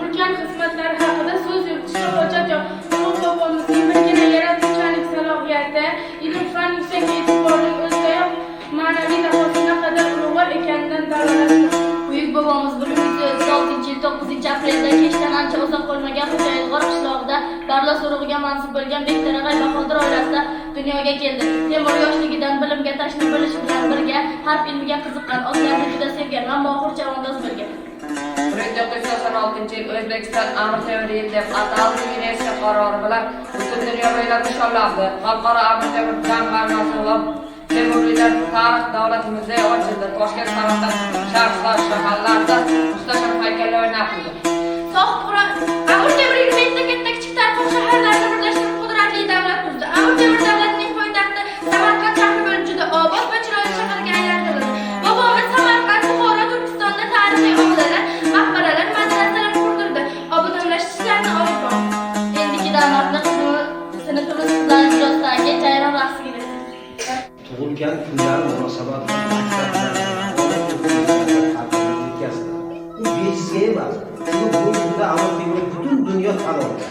ulkan xizmatlari haqida so'z yuritishga hojat yo'q. Ulug' bobomizning birgina yaratuvchanlik salohiyati, ilm-fan yuksak e'tiborning o'zidayoq ma'naviy dahosi naqadar ulug'vor ekanidan dalolatdir. Buyuk bobomiz 1136-yil 9-aprelda kechdan ancha uzoq bo'lmagan Xo'jaylg'or qishlog'ida Barlos urug'iga mansub bo'lgan Bektarag'ay Bahodir oilasida dunyoga keldi. Temur yoshligidan bilimga tashna bo'lish bilan birga harf ilmiga qiziqqan, otlarni juda sevgan va mohir chavandoz bo'lgan. 1986-yil O'zbekiston Amir Temur yili deb atalgan UNESCO qarori bilan butun dunyo bo'ylab nishonlandi. Xalqaro Amir Temur jamg'armasi va Temuriylar tarix davlat muzeyi ochildi. Toshkent, Samarqand, Sharqlar shaharlarida muhtasham haykallar o'rnatildi. Sohib Qur'on Amir Temur 20 ta katta kichik tarixi shaharlarni birlashtirib qudratli davlat tuzdi. Amir Temur davlatining poytaxti Samarqand shahri bo'lib juda obod va chiroyli shaharga aylantirildi. Bobomiz Samarqand, Buxoro, Turkistonda tarixiy obidalar, maqbaralar, madrasalar qurdirdi. Obodonlashtirish ishlarini olib bordi. Endiki damarni sinfimiz qizlari ijrosidagi jayron raqsiga kirdi. Tug'ilgan kunlar munosabati bilan bu bejizga emas. Bu kunda Amir Temur butun dunyo tan oldi.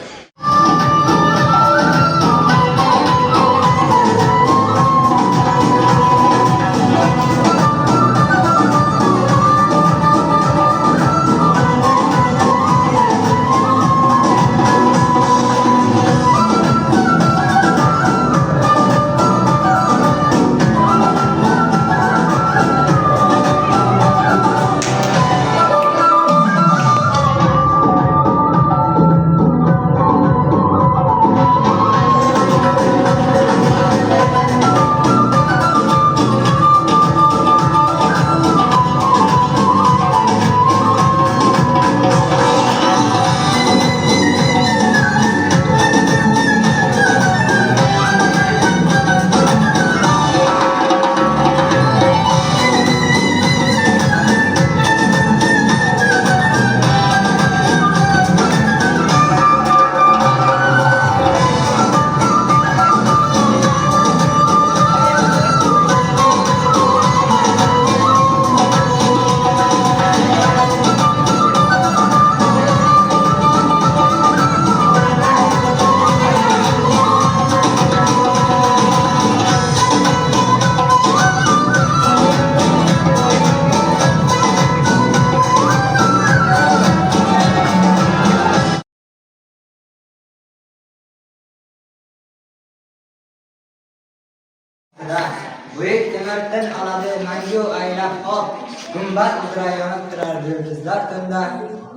Buyuk Temurdan oladi mangu aylab qol, gumbaz uzra yonib turar yulduzlar tunda,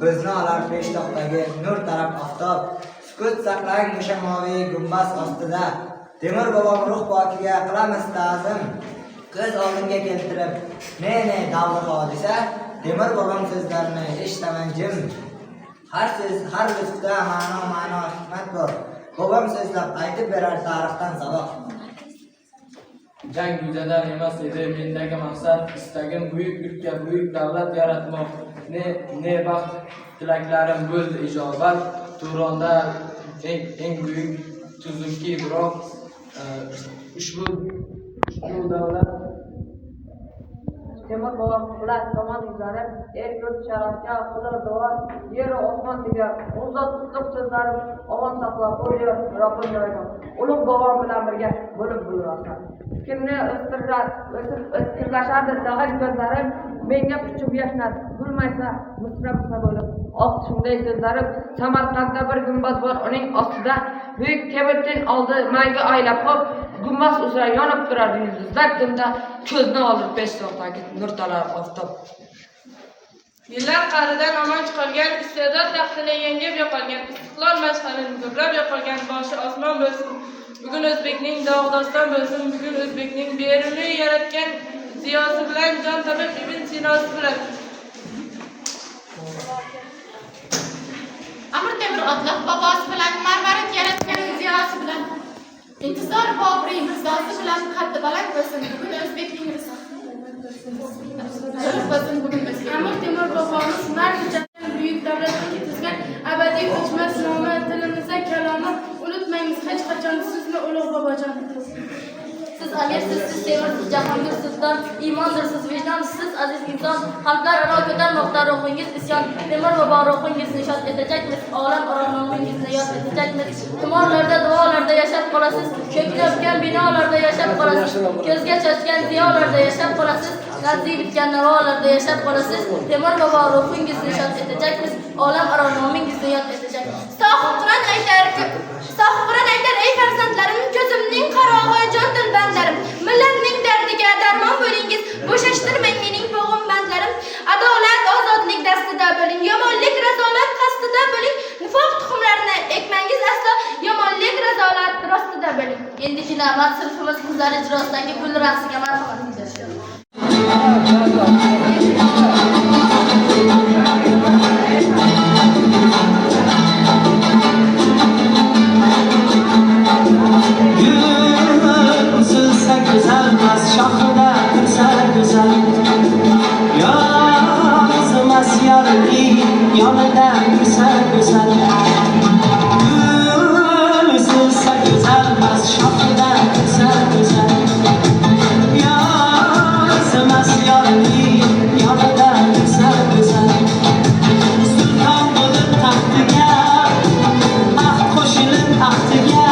ko'zni olar peshtoqdagi nur taraf oftob, sukut saqlang o'sha moviy gumbaz ostida. Temur bobom ruh pokiga qilamiz ta'zim, ko'z oldimga keltirib, ne davr hodisa, Temur bobom so'zlarini eshitaman jim. Har so'z, har lutfda ma'no hikmat bor. Bobom so'zlab aytib berar tarixdan saboq. Jang yuzadan emas edi mendagi maqsad, istagim buyuk yurtga buyuk davlat yaratmoq. Ne baxt tilaklarim bo'ldi ijobat. Turonda eng buyuk tuzumki biroq ushbu davlat Temur bobom bilan tomon yuzlanib, yurt sharafga qilib duo, yer osmon degan o'zot qutlug' so'zlarim omon saqlab qo'yar Robbim joyida. Ulug' bobom bilan birga bo'lib bo'lrasan. Fikrni o'tkirlashardi dag'al ko'zlarim, menga puchib yashnar, gulmaysa musrabsa bo'lib. Oq shunday so'zlarim, Samarqandda bir gumbaz bor, uning ostida buyuk Temurdan oldi mangu aylab qop, gumbaz uzra yonib turar yulduzlar tunda, ko'zni olib peshtoqdagi nur talar oftob. Yillar qa'ridan omon chiqolgan, iste'dod taxtini yengib yo'qolgan, istiqlol mash'alini gullab yo'qolgan, boshi osmon bo'lsin. Bugun O'zbekning dog'-doston bo'lsin, bugun O'zbekning berini yaratgan ziyosi bilan, jon tabib ibn Sinosi bilan. Amir Temur otliq bobosi bilan, marvarid yaratgan ziyosi bilan, intizor Boburiy mirzosi bilan qaddi baland bo'lsin, bugun O'zbekning risosi. Amir Temur bobomiz marjani buyuk davlatga tuzgan abadiy o'chmas nomi, tilimizda kalomi, unutmaymiz hech qachon sizni ulug' bobojon. amirsiz, siz temirsiz, jahongirsiz, iymondirsiz, vijdonsiz, aziz inson, qalblararo ko'tarmoqda ruhingiz isyon, Temur bobo ruhingizni nishod etacakmiz, olam nomingizni yod etacakmiz. Tumorlarda, duolarda yashab qolasiz, ko'kni o'pgan binolarda yashab qolasiz, ko'zga chochgan ziyolarda yashab qolasiz, nazzi bitgan navolarda yashab qolasiz. Temur bobo ruhingizni nishod etacakmiz, olam nomingizni yod etacakmiz. Sohib Qur'on aytar, ey farzandlarim, ko'zimning qarog'i, jon dilbandlarim, millatning dardiga darmon bo'lingiz, bo'shashtirmang mening bo'g'im bandlarim. Adolat, ozodlik dastida bo'ling, yomonlik, razolat qasdida bo'ling, nifoq tuxumlarini ekmangiz aslo, yomonlik, razolat rostida bo'ling. Endiki navbat sinfimiz qizlar ijrosidagi gul raqsiga marhamat. Üzülse güzelmez, şahıda kırsa güzel. Yazmaz yarını, yanında kırsa güzel. Üzülse güzelmez, şahıda kırsa güzel. Yazmaz yarını, yanında kırsa güzel. Sultan bulur tahtıya, ah koşulur tahtıya.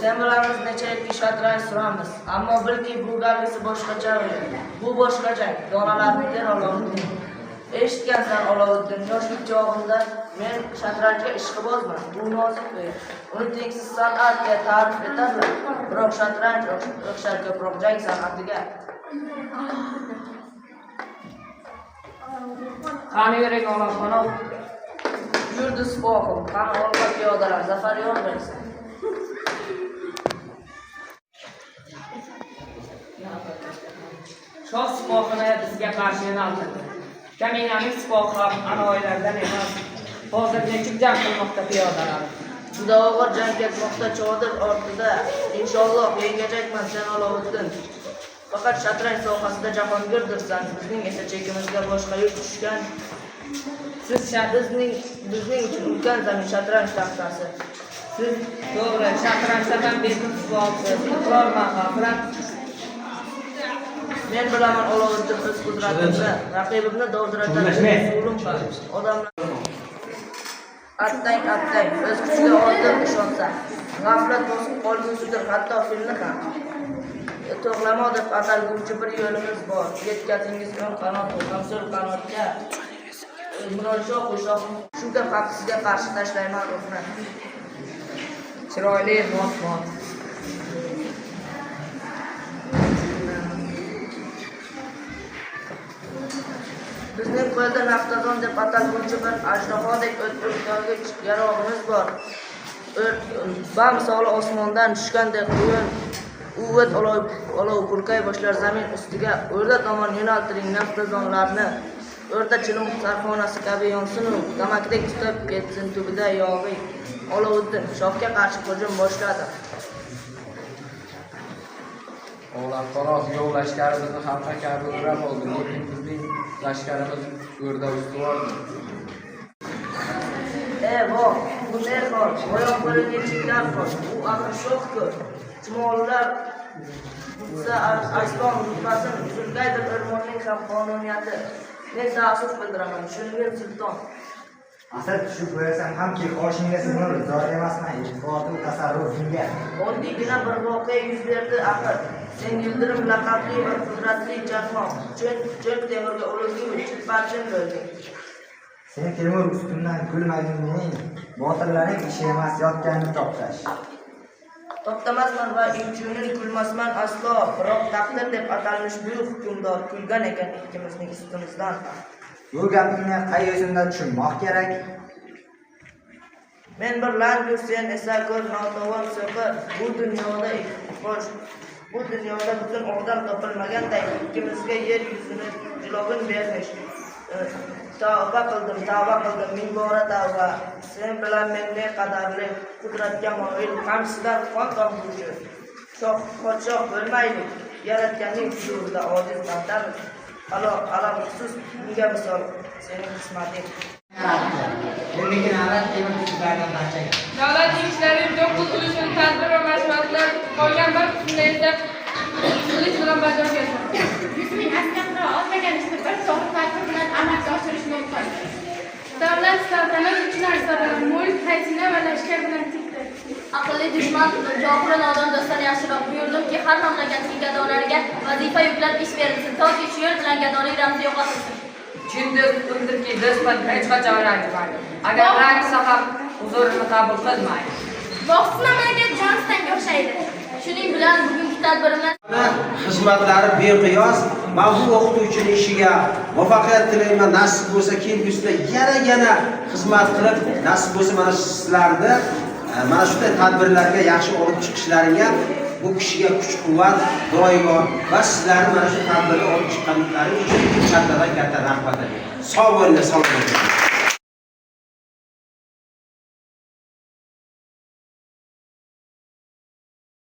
Sen bilamiz necha yilki shotranj suramiz. Ammo bilki bu galgisi boshqacha o'yin. Bu boshqacha. Donalarni Olovuddin. Eshitgansan Olovuddin, yoshlik chog'imda men shotranjga ishqibozman. Bu nozik o'yin. Uni tengsiz san'atga ta'rif etarlar. Biroq shotranj o'xshar ko'proq jang san'atiga. Qani yuring Olaqonov. Yurdi Spoqov. Qani olqa piyodalar zafar yor bo'lsin. Shoh sipohini bizga qarshi yo'naltirdi. Kaminaning sipohi ham anoyilardan emas. Hozir nechuk jang qilmoqda piyodalar. Juda og'ir jang ketmoqda chodir ortida. Inshaalloh yengajakman sen Olovuddin. Faqat shatranj sohasida jahongirdirsan, bizning esa chekimizga boshqa yurt tushgan. Siz bizning uchun ulkan zamin shatranj taxtasi. Siz to'g'ri, shatranja ham bekum suvolsiz. Iqrorman, g'aflat. Men bilaman Oloviddin o'z qudratida raqibimni dovdiratadigan usulim bor. Odamlar attang, o'z kuchiga oldin ishonsa, g'aflat bosib qolgusidir, hatto filni ham. To'g'lama deb atalguvchi bir yo'limiz bor. Yetkazingiz o'ng qanot, so'l qanotga Murodjon qo'shoq shunga haqsiga qarshi tashlayman ruhni. Chiroyli mot. Bizning qo'lda naftazon deb atalguvchi bir ajdahodek o'tqich yarog'imiz bor. Bamisoli osmondan tushgandek quyun uvat olov purkay boshlar zamin ustiga. O'rda tomon yo'naltiring naftazonlarni. O'rta chilim sarxonasi kabi yonsin u, damakdek tutib ketsin tubida yog'iy. Oloviddin shohga qarshi hujum boshladi. Olamqo'rg'on yov lashkari bizni xalqqa kabi o'rab oldi, lekin bizning lashkarimiz o'rda ustuvordi. Voh, bu ne hol? Oyoq qo'liga chiklar qol. U axir shohku. Chumollar butsa arslon rutbasin uzilgaydir o'rmonning ham qonuniyati. Men ta'suf bildiraman, tushungan sulton. Asr tushib qo'yasam hamki qoshingga sinur, zor emasman, iltifotim tasarrufingga. Oddiygina bir voqea yuz berdi axir. Sen Yildirim laqabli bir qudratli chaqmoq. Cho'l temirga urilgan chilparchin bo'lding. Sen temur ustimdan kulmading mening, botirlaring ishi emas yotganini toptash. Toptamasman va inchunin kulmasman aslo. Biroq taqdir deb atalmish buyuk hukmdor kulgan ekan ikkimizning ustimizdan. Bu gapingni qay yo'sinda tushunmoq kerak? Men bir langur, sen esa ko'r notavon so'qir. Bu dunyoda butun odam topilmaganday ikkimizga yer yuzini jilovin bermish. Tavba qildim, ming bora tavba. Sen bilan men ne qadarli qudratga moyil, qamchisidan qon tomuvchi. Podshoh bo'lmaylik, yaratganning huzurida ojiz bandamiz. Alam xusus bunga misol sening qismating. Lekin avval temur kuchlardan barchaga. Davlat ishlari 9 ulushun tadbir va mashg'ulotlar qolgan bir qismini esa zudlik bilan bajarib keldi. 100 ming askar qura olmagan ishni bir to'g'ri tadbir bilan amalga oshirish mumkin. Davlat saltanat uchun arzirlar, mulk, xazina va lashkar bilan tikdi. Aqlli dushman, johil nodon do'stlar yaxshiroq buyurdimki, har mamlakatning gadolariga vazifa yuklab ish berilsin, toki shu yo'l bilan gadolik ramzi yo'qotilsin. Chin do'st undirki, do'stman hech qachon ranjimaydi. Agar rangsa ham huzurini qabul qilmaydi. Boqsin mamlakat jonistanga o'xshaydi. Shuning bilan bugungi tadbirimiz xizmatlari beqiyos. Men bu o'qituvchining ishiga muvaffaqiyat tilayman. Nasib bo'lsa kelgusida yana xizmat qilib, nasib bo'lsa mana sizlarni mana shunday tadbirlarga yaxshi olib chiqishlaringga, bu kishiga kuch-quvvat doimo va sizlarni mana shu tadbirga olib chiqqanliklaring uchun kattadan katta rahmat. Sog' bo'linglar, salomat bo'ling.